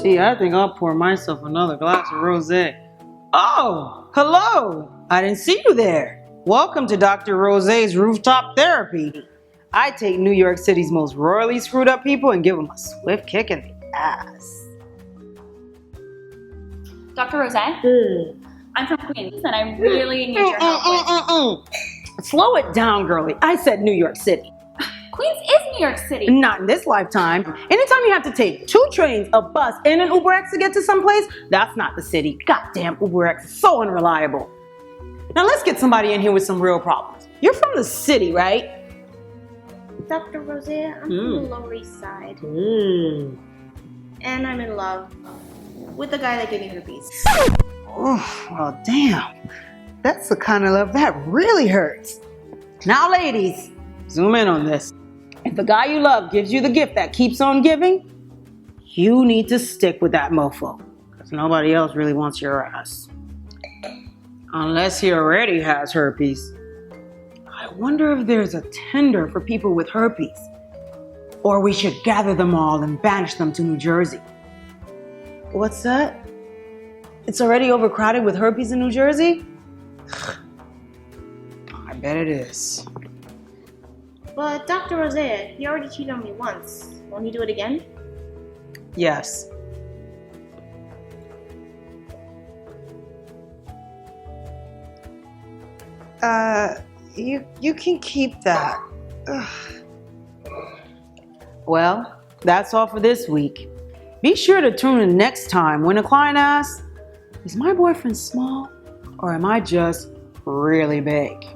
Gee, I think I'll pour myself another glass of rosé. Oh, hello. I didn't see you there. Welcome to Dr. Rosé's Rooftop Therapy. I take New York City's most royally screwed up people and give them a swift kick in the ass. Dr. Rosé? I'm from Queens and I really need your help with... Slow it down, girlie. I said New York City. Queens is New York City. Not in this lifetime. Anytime you have to take 2 trains, a bus, and an UberX to get to someplace, that's not the city. Goddamn UberX is so unreliable. Now let's get somebody in here with some real problems. You're from the city, right? Dr. Rosé, I'm from the Lower East Side. And I'm in love with the guy that gave me herpes. Oh, well, damn. That's the kind of love that really hurts. Now, ladies, zoom in on this. If the guy you love gives you the gift that keeps on giving, you need to stick with that mofo, because nobody else really wants your ass. Unless he already has herpes. I wonder if there's a Tinder for people with herpes. Or we should gather them all and banish them to New Jersey. What's that? It's already overcrowded with herpes in New Jersey? I bet it is. But Dr. Rosé, he already cheated on me once. Won't he do it again? Yes. You can keep that. Ugh. Well, that's all for this week. Be sure to tune in next time when a client asks, is my boyfriend small or am I just really big?